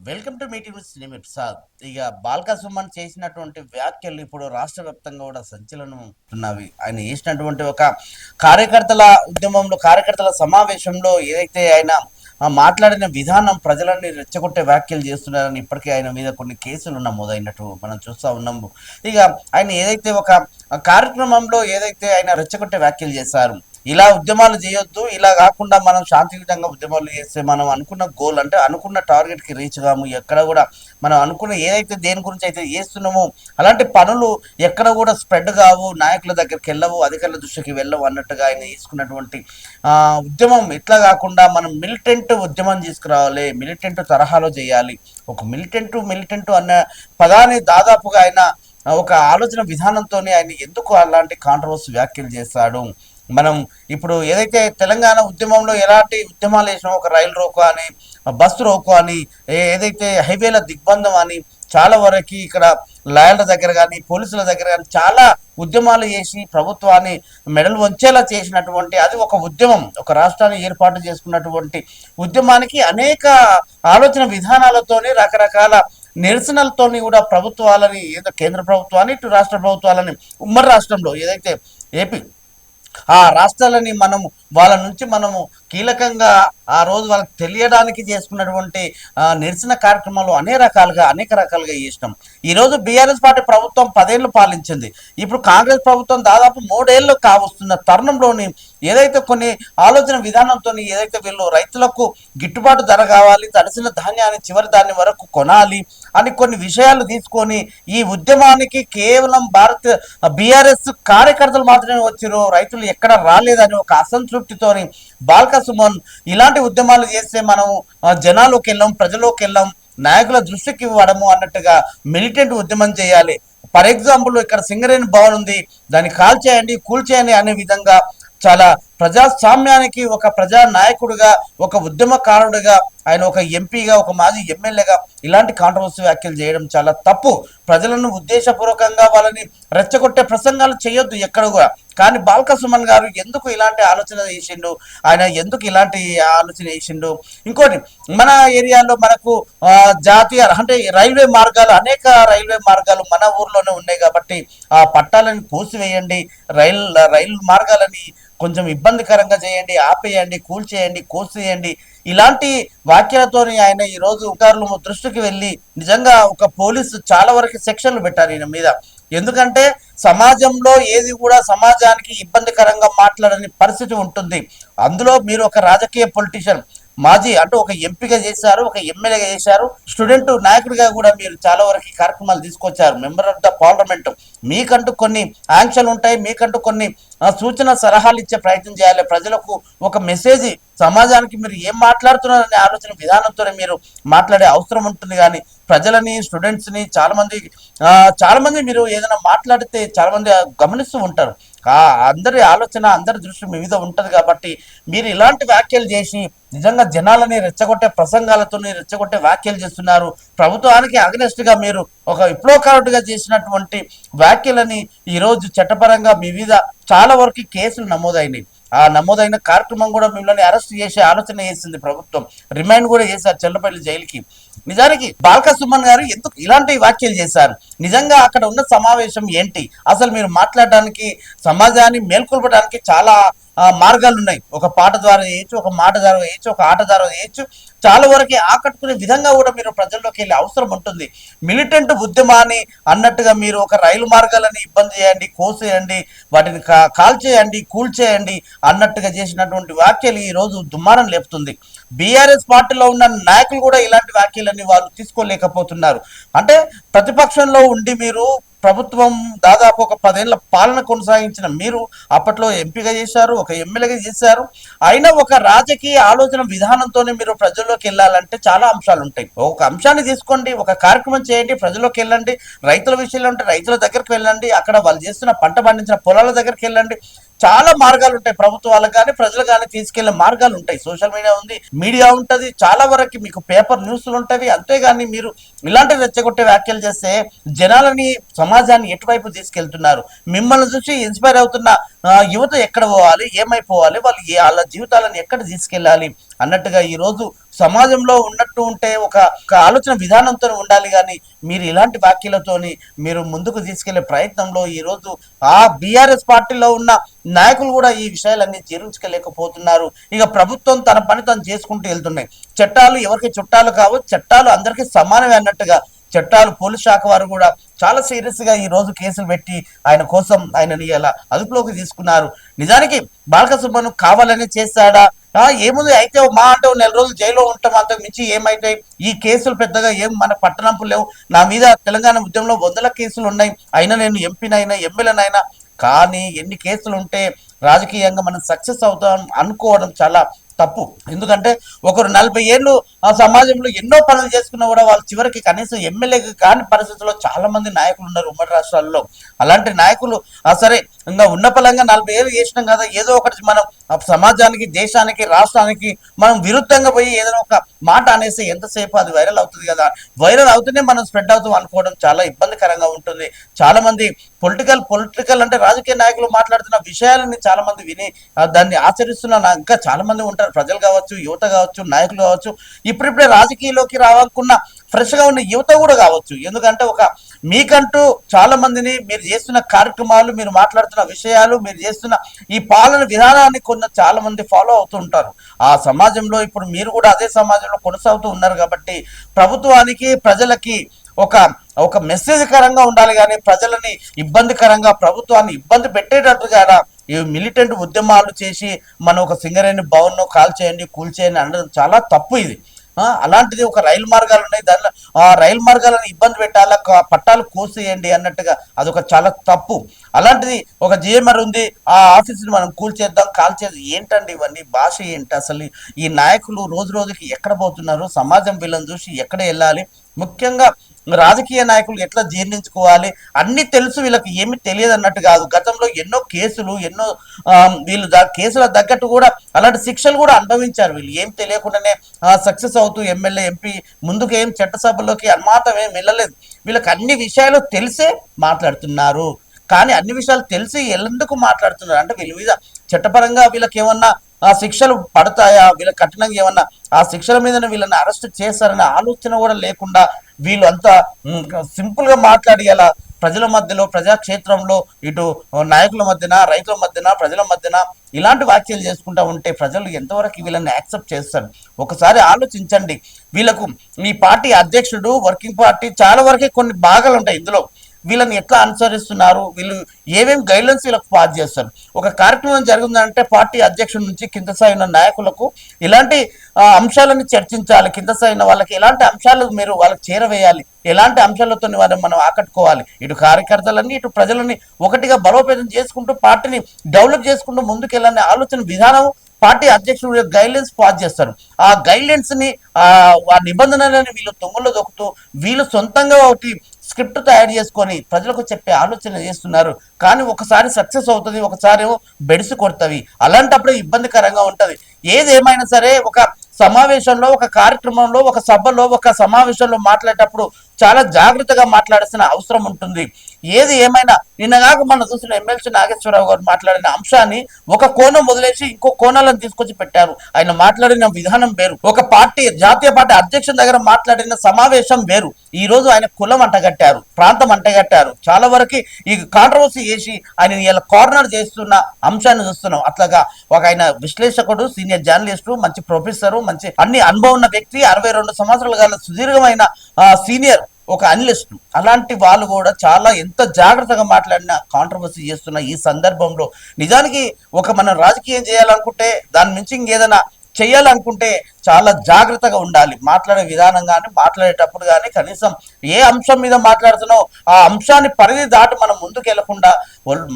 Welcome to meeting with సినీ ప్రసాద్. ఇక బాల్క సుమన్ చేసినటువంటి వ్యాఖ్యలు ఇప్పుడు రాష్ట్ర వ్యాప్తంగా కూడా సంచలనం ఉంటున్నవి. ఆయన చేసినటువంటి ఒక కార్యకర్తల ఉద్యమంలో, కార్యకర్తల సమావేశంలో ఏదైతే ఆయన మాట్లాడిన విధానం ప్రజలని రెచ్చగొట్టే వ్యాఖ్యలు చేస్తున్నారని ఇప్పటికే ఆయన మీద కొన్ని కేసులు నమోదైనట్టు మనం చూస్తూ ఉన్నాము. ఇక ఆయన ఏదైతే ఒక కార్యక్రమంలో ఏదైతే ఆయన రెచ్చగొట్టే వ్యాఖ్యలు చేశారు, ఇలా ఉద్యమాలు చేయొద్దు, ఇలా కాకుండా మనం శాంతియుతంగా ఉద్యమాలు చేస్తే మనం అనుకున్న గోల్ అంటే అనుకున్న టార్గెట్కి రీచ్ కాము, ఎక్కడ కూడా మనం అనుకున్న ఏదైతే దేని గురించి అయితే చేస్తున్నామో అలాంటి పనులు ఎక్కడ కూడా స్ప్రెడ్ కావు, నాయకుల దగ్గరికి వెళ్ళవు, అధికారుల దృష్టికి వెళ్ళవు అన్నట్టుగా ఆయన తీసుకున్నటువంటి ఉద్యమం ఇట్లా కాకుండా మనం మిలిటెంట్ ఉద్యమం తీసుకురావాలి, మిలిటెంట్ తరహాలో చేయాలి. ఒక మిలిటెంట్ అన్న పదాన్ని దాదాపుగా ఆయన ఒక ఆలోచన విధానంతోనే ఆయన ఎందుకు అలాంటి కాంట్రవర్సీ వ్యాఖ్యలు చేశాడు. మనం ఇప్పుడు ఏదైతే తెలంగాణ ఉద్యమంలో ఎలాంటి ఉద్యమాలు చేసినా, ఒక రైలు రోకో అని, బస్సు రోకో అని, ఏదైతే హైవేల దిగ్బంధం అని, చాలా వరకు ఇక్కడ లాయర్ల దగ్గర కానీ పోలీసుల దగ్గర కానీ చాలా ఉద్యమాలు చేసి ప్రభుత్వాన్ని మెడలు వంచేలా చేసినటువంటి అది ఒక ఉద్యమం, ఒక రాష్ట్రాన్ని ఏర్పాటు చేసుకున్నటువంటి ఉద్యమానికి అనేక ఆలోచన విధానాలతోని రకరకాల నిరసనలతోని కూడా ప్రభుత్వాలని, ఏదో కేంద్ర ప్రభుత్వాన్ని ఇటు రాష్ట్ర ప్రభుత్వాలని, ఉమ్మడి రాష్ట్రంలో ఏదైతే ఏపీ ఆ రాష్ట్రాలని మనము వాళ్ళ నుంచి మనము కీలకంగా ఆ రోజు వాళ్ళకి తెలియడానికి చేసుకున్నటువంటి నిరసన కార్యక్రమాలు అనేక రకాలుగా చేసినాం. ఈరోజు బీఆర్ఎస్ పార్టీ ప్రభుత్వం 10 ఏళ్ళు పాలించింది. ఇప్పుడు కాంగ్రెస్ ప్రభుత్వం దాదాపు 3 ఏళ్ళు కావస్తున్న తరుణంలోని ఏదైతే కొన్ని ఆలోచన విధానంతో ఏదైతే వీళ్ళు రైతులకు గిట్టుబాటు ధర కావాలి, తడిసిన ధాన్యాన్ని చివరి ధాన్యం వరకు కొనాలి అని కొన్ని విషయాలు తీసుకొని ఈ ఉద్యమానికి కేవలం బీఆర్ఎస్ కార్యకర్తలు మాత్రమే వచ్చారు, రైతులు ఎక్కడ రాలేదని ఒక అసంతృప్తితోని బాల్క సుమన్ ఇలాంటి ఉద్యమాలు చేస్తే మనం జనాల్లోకి వెళ్ళాం, ప్రజల్లోకి వెళ్ళాం, నాయకుల దృష్టికి ఇవ్వడము అన్నట్టుగా మిలిటెంట్ ఉద్యమం చేయాలి. ఫర్ ఎగ్జాంపుల్ ఇక్కడ సింగరేణి భవన్ ఉంది, దాన్ని కాల్చేయండి, కూల్చేయండి అనే విధంగా చాలా ప్రజాస్వామ్యానికి ఒక ప్రజా నాయకుడిగా, ఒక ఉద్యమకారుడిగా, ఆయన ఒక ఎంపీగా, ఒక మాజీ ఎమ్మెల్యేగా ఇలాంటి కాంట్రవర్సీ వ్యాఖ్యలు చేయడం చాలా తప్పు. ప్రజలను ఉద్దేశపూర్వకంగా వాళ్ళని రెచ్చగొట్టే ప్రసంగాలు చేయొద్దు ఎక్కడ కూడా. కానీ బాల్క సుమన్ గారు ఎందుకు ఇలాంటి ఆలోచన చేసిండు, ఆయన ఎందుకు ఇలాంటి ఆలోచన చేసిండు? ఇంకోటి, మన ఏరియాలో మనకు జాతీయ అంటే రైల్వే మార్గాలు, అనేక రైల్వే మార్గాలు మన ఊర్లోనే ఉన్నాయి కాబట్టి ఆ పట్టాలను కోసివేయండి, రైలు మార్గాలని కొంచెం ఇబ్బందికరంగా చేయండి, ఆపేయండి, కూల్చేయండి, కోసేయండి, ఇలాంటి వాక్యాలతోని ఆయన ఈరోజు అధికారులు దృష్టికి వెళ్ళి నిజంగా ఒక పోలీసు చాలా వరకు సెక్షన్లు పెట్టారు ఈయన మీద. ఎందుకంటే సమాజంలో ఏది కూడా సమాజానికి ఇబ్బందికరంగా మాట్లాడని పరిస్థితి ఉంటుంది. అందులో మీరు ఒక రాజకీయ పొలిటీషియన్, మాజీ అంటే ఒక ఎంపీగా చేశారు, ఒక ఎమ్మెల్యేగా చేశారు, స్టూడెంట్ నాయకుడిగా కూడా మీరు చాలా వరకు కార్యక్రమాలు తీసుకొచ్చారు, మెంబర్ ఆఫ్ ద పార్లమెంట్. మీకంటూ కొన్ని ఆంక్షలు ఉంటాయి, మీకంటూ కొన్ని సూచన సలహాలు ఇచ్చే ప్రయత్నం చేయాలి. ప్రజలకు ఒక మెసేజ్, సమాజానికి మీరు ఏం మాట్లాడుతున్నారనే ఆలోచన విధానంతోనే మీరు మాట్లాడే అవసరం ఉంటుంది. కానీ ప్రజలని, స్టూడెంట్స్ని చాలా మంది మీరు ఏదైనా మాట్లాడితే చాలా మంది గమనిస్తూ ఉంటారు. అందరి ఆలోచన, అందరి దృష్టి మీ మీద ఉంటుంది. కాబట్టి మీరు ఇలాంటి వ్యాఖ్యలు చేసి నిజంగా జనాలని రెచ్చగొట్టే ప్రసంగాలతో రెచ్చగొట్టే వ్యాఖ్యలు చేస్తున్నారు. ప్రభుత్వానికి అగనెస్ట్ గా మీరు ఒక విప్లవకారుడిగా చేసినటువంటి వ్యాఖ్యలని ఈరోజు చట్టపరంగా మీ మీద చాలా వరకు కేసులు నమోదైనవి. ఆ నమోదైన కార్యక్రమం కూడా మిమ్మల్ని అరెస్ట్ చేసే ఆలోచన చేసింది ప్రభుత్వం, రిమైండ్ కూడా చేశారు చెల్లపల్లి జైలుకి. నిజానికి బాల్క సుమన్ గారు ఎందుకు ఇలాంటి వ్యాఖ్యలు చేశారు? నిజంగా అక్కడ ఉన్న సమావేశం ఏంటి? అసలు మీరు మాట్లాడడానికి, సమాజాన్ని మేల్కొల్పడానికి చాలా మార్గాలు ఉన్నాయి. ఒక పాట ద్వారా చేయొచ్చు, ఒక మాట ద్వారా చేయొచ్చు, ఒక ఆట ద్వారా చేయొచ్చు. చాలా వరకు ఆకట్టుకునే విధంగా కూడా మీరు ప్రజల్లోకి వెళ్ళే అవసరం ఉంటుంది. మిలిటెంట్ ఉద్యమాన్ని అన్నట్టుగా మీరు ఒక రైలు మార్గాలని ఇబ్బంది చేయండి, కోసేయండి, వాటిని కాల్చేయండి, కూల్చేయండి అన్నట్టుగా చేసినటువంటి వ్యాఖ్యలు ఈ రోజు దుమ్మారం లేపుతుంది. బీఆర్ఎస్ పార్టీలో ఉన్న నాయకులు కూడా ఇలాంటి వ్యాఖ్యలన్నీ వాళ్ళు తీసుకోలేకపోతున్నారు. అంటే ప్రతిపక్షంలో ఉండి మీరు ప్రభుత్వం దాదాపు ఒక 10 ఏళ్ల పాలన కొనసాగించిన మీరు అప్పట్లో ఎంపీగా చేశారు, ఒక ఎమ్మెల్యేగా చేశారు. అయినా ఒక రాజకీయ ఆలోచన విధానంతోనే మీరు ప్రజల్లోకి వెళ్ళాలంటే చాలా అంశాలు ఉంటాయి. ఒక అంశాన్ని తీసుకోండి, ఒక కార్యక్రమం చేయండి, ప్రజల్లోకి వెళ్ళండి, రైతుల విషయంలో ఉంటే రైతుల దగ్గరికి వెళ్ళండి, అక్కడ వాళ్ళు చేస్తున్న పంట పండించిన పొలాల దగ్గరికి వెళ్ళండి. చాలా మార్గాలు ఉంటాయి, ప్రభుత్వాలకు కానీ ప్రజలు కానీ తీసుకెళ్లే మార్గాలు ఉంటాయి. సోషల్ మీడియా ఉంది, మీడియా ఉంటుంది, చాలా వరకు మీకు పేపర్ న్యూస్లు ఉంటాయి. అంతేగాని మీరు ఇలాంటి రెచ్చగొట్టే వ్యాఖ్యలు చేస్తే జనాలని సమాజాన్ని ఎటువైపు తీసుకెళ్తున్నారు? మిమ్మల్ని చూసి ఇన్స్పైర్ అవుతున్న యువత ఎక్కడ పోవాలి, ఏమైపోవాలి, వాళ్ళు వాళ్ళ జీవితాలను ఎక్కడ తీసుకెళ్ళాలి అన్నట్టుగా ఈరోజు సమాజంలో ఉన్నట్టు ఉంటే ఒక ఆలోచన విధానంతో ఉండాలి. కానీ మీరు ఇలాంటి వ్యాఖ్యలతోని మీరు ముందుకు తీసుకెళ్లే ప్రయత్నంలో ఈరోజు ఆ బీఆర్ఎస్ పార్టీలో ఉన్న నాయకులు కూడా ఈ విషయాలన్నీ జీర్ణించుకోలేకపోతున్నారు. ఇక ప్రభుత్వం తన పని తను చేసుకుంటూ వెళ్తున్నాయి. చట్టాలు ఎవరికి చుట్టాలు కావు, చట్టాలు అందరికీ సమానమే అన్నట్టుగా చట్టాలు పోలీస్ శాఖ వారు కూడా చాలా సీరియస్ గా ఈ రోజు కేసులు పెట్టి ఆయన కోసం ఆయనని ఇలా అదుపులోకి తీసుకున్నారు. నిజానికి బాల్క సుమన్ కావాలని చేశాడా? ఏముంది అయితే మా అంటే 4 రోజులు జైల్లో ఉంటాం, అంతకు మించి ఏమైతాయి? ఈ కేసులు పెద్దగా ఏం మన పట్టణంపు లేవు. నా మీద తెలంగాణ ఉద్యమంలో 100 కేసులు ఉన్నాయి. అయినా నేను ఎంపీనైనా ఎమ్మెల్యేనైనా. కానీ ఎన్ని కేసులు ఉంటే రాజకీయంగా మనం సక్సెస్ అవుతాం అనుకోవడం చాలా తప్పు. ఎందుకంటే ఒకరు 40 ఏళ్ళు ఆ సమాజంలో ఎన్నో పనులు చేసుకున్నా కూడా వాళ్ళు చివరికి కనీసం ఎమ్మెల్యేకి కాని పరిస్థితుల్లో చాలా మంది నాయకులు ఉన్నారు ఉమ్మడి రాష్ట్రాల్లో. అలాంటి నాయకులు సరే ఇంకా ఉన్న పలంగా 40 ఏళ్ళు చేసినాం కదా, ఏదో ఒకటి మనం సమాజానికి, దేశానికి, రాష్ట్రానికి మనం విరుద్ధంగా పోయి ఏదైనా ఒక మాట అనేసి ఎంతసేపు అది వైరల్ అవుతుంది కదా. వైరల్ అవుతూనే మనం స్ప్రెడ్ అవుతాం అనుకోవడం చాలా ఇబ్బందికరంగా ఉంటుంది. చాలా మంది పొలిటికల్ అంటే రాజకీయ నాయకులు మాట్లాడుతున్న విషయాలని చాలా మంది విని దాన్ని ఆచరిస్తున్న ఇంకా చాలా మంది ఉంటారు. ప్రజలు కావచ్చు, యువత కావచ్చు, నాయకులు కావచ్చు, ఇప్పుడిప్పుడే రాజకీయాల్లోకి రావాలనుకున్న ఫ్రెష్ గా ఉన్న యువత కూడా కావచ్చు. ఎందుకంటే మీకంటూ చాలా మందిని మీరు చేస్తున్న కార్యక్రమాలు, మీరు మాట్లాడుతున్న విషయాలు, మీరు చేస్తున్న ఈ పాలన విధానాన్ని చాలా మంది ఫాలో అవుతూ ఉంటారు. ఆ సమాజంలో ఇప్పుడు మీరు కూడా అదే సమాజంలో కొనసాగుతూ ఉన్నారు కాబట్టి ప్రభుత్వానికి, ప్రజలకి ఒక మెసేజ్ కరంగా ఉండాలి. కానీ ప్రజలని ఇబ్బందికరంగా, ప్రభుత్వాన్ని ఇబ్బంది పెట్టేటట్టుగా ఈ మిలిటెంట్ ఉద్యమాలు చేసి మనం ఒక సింగరేణి భవన్ కాల్ చేయండి, కూల్చేయండి అనడం చాలా తప్పు. ఇది అలాంటిది ఒక రైలు మార్గాలు ఉన్నాయి, దానిలో ఆ రైలు మార్గాలను ఇబ్బంది పెట్టాలా, పట్టాలు కోసేయండి అన్నట్టుగా అదొక చాలా తప్పు. అలాంటిది ఒక జిఎంఆర్ ఉంది, ఆ ఆఫీస్ని మనం కూల్చేద్దాం, కాల్ చేద్దాం. ఏంటండి ఇవన్నీ? భాష ఏంటి అసలు? ఈ నాయకులు రోజు రోజుకి ఎక్కడ పోతున్నారు? సమాజం వీళ్ళని చూసి ఎక్కడ వెళ్ళాలి? ముఖ్యంగా రాజకీయ నాయకులు ఎట్లా జీర్ణించుకోవాలి అన్ని తెలుసు, వీళ్ళకి ఏమి తెలియదు అన్నట్టు కాదు. గతంలో ఎన్నో కేసులు, ఎన్నో వీళ్ళు కేసుల తగ్గట్టు కూడా అలాంటి శిక్షలు కూడా అనుభవించారు. వీళ్ళు ఏం తెలియకుండానే సక్సెస్ అవుతూ ఎమ్మెల్యే, ఎంపీ ముందుకు ఏం చట్టసభలోకి అనుమాతం ఏం వెళ్ళలేదు. వీళ్ళకి అన్ని విషయాలు తెలిసే మాట్లాడుతున్నారు. కానీ అన్ని విషయాలు తెలిసి ఎందుకు మాట్లాడుతున్నారు అంటే వీళ్ళ మీద చట్టపరంగా వీళ్ళకి ఏమన్నా శిక్షలు పడతాయా, వీళ్ళకి కఠినంగా ఏమన్నా ఆ శిక్షల మీద వీళ్ళని అరెస్ట్ చేస్తారనే ఆలోచన కూడా లేకుండా వీళ్ళు అంతా సింపుల్ గా మాట్లాడి అలా ప్రజల మధ్యలో, ప్రజాక్షేత్రంలో, ఇటు నాయకుల మధ్యన, రైతుల మధ్యన, ప్రజల మధ్యన ఇలాంటి వ్యాఖ్యలు చేసుకుంటా ఉంటే ప్రజలు ఎంతవరకు వీళ్ళని యాక్సెప్ట్ చేస్తారు? ఒకసారి ఆలోచించండి. వీళ్ళకు మీ పార్టీ అధ్యక్షుడు, వర్కింగ్ పార్టీ చాలా వరకే కొన్ని భాగాలు ఉంటాయి. ఇందులో వీళ్ళని ఎట్లా అనుసరిస్తున్నారు, వీళ్ళు ఏమేమి గైడ్లైన్స్ వీళ్ళకి పాస్ చేస్తారు. ఒక కార్యక్రమం జరుగుతుందంటే పార్టీ అధ్యక్షుడి నుంచి కింద స్థాయి ఉన్న నాయకులకు ఇలాంటి అంశాలను చర్చించాలి. కింద స్థాయి ఉన్న వాళ్ళకి ఎలాంటి అంశాలు మీరు వాళ్ళకి చేరవేయాలి, ఎలాంటి అంశాలతో వారిని మనం ఆకట్టుకోవాలి, ఇటు కార్యకర్తలని ఇటు ప్రజలని ఒకటిగా బలోపేతం చేసుకుంటూ పార్టీని డెవలప్ చేసుకుంటూ ముందుకెళ్ళాలనే ఆలోచన విధానం పార్టీ అధ్యక్షుడు గైడ్లైన్స్ పాస్ చేస్తారు. ఆ గైడ్లైన్స్ ని ఆ నిబంధనలని వీళ్ళు తొంగలో దొక్కుతూ వీళ్ళు సొంతంగా ఒకటి స్క్రిప్ట్ తయారు చేసుకొని ప్రజలకు చెప్పే ఆలోచన చేస్తున్నారు. కానీ ఒకసారి సక్సెస్ అవుతుంది, ఒకసారి బెడిసి కొడుతుంది. అలాంటప్పుడు ఇబ్బందికరంగా ఉంటది. ఏదేమైనా సరే ఒక సమావేశంలో, ఒక కార్యక్రమంలో, ఒక సభలో, ఒక సమావేశంలో మాట్లాడేటప్పుడు చాలా జాగ్రత్తగా మాట్లాడాల్సిన అవసరం ఉంటుంది. ఏది ఏమైనా నిన్నగాక మనం చూసిన ఎమ్మెల్సీ నాగేశ్వరరావు గారు మాట్లాడిన అంశాన్ని ఒక కోణం వదిలేసి ఇంకో కోణాలను తీసుకొచ్చి పెట్టారు. ఆయన మాట్లాడిన విధానం వేరు, ఒక పార్టీ జాతీయ పార్టీ అధ్యక్షుల దగ్గర మాట్లాడిన సమావేశం వేరు. ఈ రోజు ఆయన కులం అంటగట్టారు, ప్రాంతం అంటగట్టారు. చాలా వరకు ఈ కాంట్రవర్సీ చేసి ఆయన ఇలా కార్నర్ చేస్తున్న అంశాన్ని చూస్తున్నాం. అట్లాగా ఆయన విశ్లేషకుడు, సీనియర్ జర్నలిస్టు, మంచి ప్రొఫెసరు, మంచి అన్ని అనుభవం ఉన్న వ్యక్తి, 62 సంవత్సరాల కాల సుదీర్ఘమైన సీనియర్ ఒక అనలిస్ట్. అలాంటి వాళ్ళు కూడా చాలా ఎంత జాగ్రత్తగా మాట్లాడినా కాంట్రవర్సీ చేస్తున్న ఈ సందర్భంలో నిజానికి మనం రాజకీయం చేయాలనుకుంటే దాని నుంచి ఇంకేదైనా చేయాలనుకుంటే చాలా జాగ్రత్తగా ఉండాలి. మాట్లాడే విధానం కానీ, మాట్లాడేటప్పుడు కానీ కనీసం ఏ అంశం మీద మాట్లాడుతున్నావు ఆ అంశాన్ని పరిధి దాటి మనం ముందుకు వెళ్లకుండా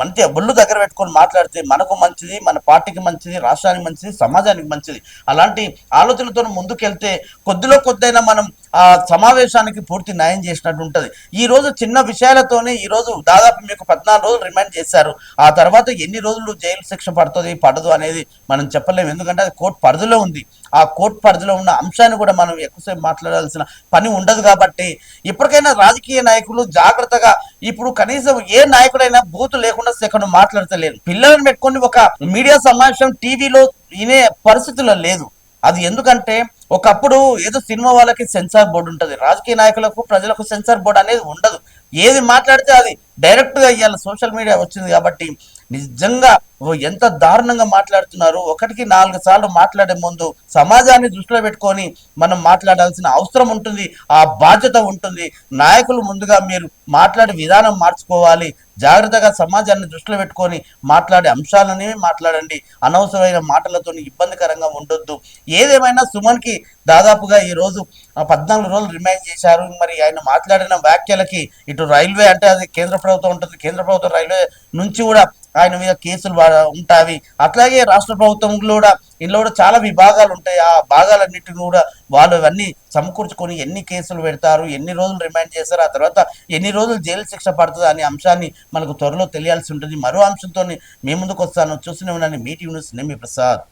మంచి ఒళ్ళు దగ్గర పెట్టుకొని మాట్లాడితే మనకు మంచిది, మన పార్టీకి మంచిది, రాష్ట్రానికి మంచిది, సమాజానికి మంచిది. అలాంటి ఆలోచనలతో ముందుకెళ్తే కొద్దిైనా మనం ఆ సమావేశానికి పూర్తి న్యాయం చేసినట్టు ఉంటుంది. ఈ రోజు చిన్న విషయాలతోనే ఈ రోజు దాదాపు మీకు 14 రోజులు రిమాండ్ చేశారు. ఆ తర్వాత ఎన్ని రోజులు జైలు శిక్ష పడదు అనేది మనం చెప్పలేము. ఎందుకంటే అది కోర్టు పరిధిలో ఉంది. ఆ కోర్టు పరిధిలో ఉన్న అంశాన్ని కూడా మనం ఎక్కువసేపు మాట్లాడాల్సిన పని ఉండదు. కాబట్టి ఇప్పటికైనా రాజకీయ నాయకులు జాగ్రత్తగా ఇప్పుడు కనీసం ఏ నాయకుడైనా బూతు లేకుండా సెకండ్ మాట్లాడతలేరు. పిల్లలను పెట్టుకొని ఒక మీడియా సమావేశం టీవీలో వినే పరిస్థితుల్లో లేదు. అది ఎందుకంటే ఒకప్పుడు ఏదో సినిమా వాళ్ళకి సెన్సార్ బోర్డు ఉంటుంది, రాజకీయ నాయకులకు ప్రజలకు సెన్సార్ బోర్డు అనేది ఉండదు. ఏది మాట్లాడితే అది డైరెక్ట్ గా ఇవాళ సోషల్ మీడియా వచ్చింది కాబట్టి నిజంగా ఎంత దారుణంగా మాట్లాడుతున్నారు. ఒకటికి 4 సార్లు మాట్లాడే ముందు సమాజాన్ని దృష్టిలో పెట్టుకొని మనం మాట్లాడాల్సిన అవసరం ఉంటుంది, ఆ బాధ్యత ఉంటుంది. నాయకులు ముందుగా మీరు మాట్లాడే విధానం మార్చుకోవాలి. జాగ్రత్తగా సమాజాన్ని దృష్టిలో పెట్టుకొని మాట్లాడే అంశాలని మాట్లాడండి. అనవసరమైన మాటలతో ఇబ్బందికరంగా ఉండొద్దు. ఏదేమైనా సుమన్కి దాదాపుగా ఈ రోజు 14 రోజులు రిమైండ్ చేశారు. మరి ఆయన మాట్లాడిన వ్యాఖ్యలకి ఇటు రైల్వే అంటే అది కేంద్ర ప్రభుత్వం ఉంటుంది, కేంద్ర ప్రభుత్వం రైల్వే నుంచి కూడా ఆయన మీద కేసులు ఉంటాయి. అట్లాగే రాష్ట్ర ప్రభుత్వం కూడా ఇందులో కూడా చాలా విభాగాలు ఉంటాయి. ఆ భాగాలన్నిటిని కూడా వాళ్ళు అవన్నీ సమకూర్చుకొని ఎన్ని కేసులు పెడతారు, ఎన్ని రోజులు రిమైండ్ చేస్తారు, ఆ తర్వాత ఎన్ని రోజులు జైలు శిక్ష పడుతుంది అనే అంశాన్ని మనకు త్వరలో తెలియాల్సి ఉంటుంది. మరో అంశంతో మీ ముందుకు వస్తాను. చూస్తూనే ఉన్నాను మీ టీవీ న్యూస్. నేను మీ ప్రసాద్.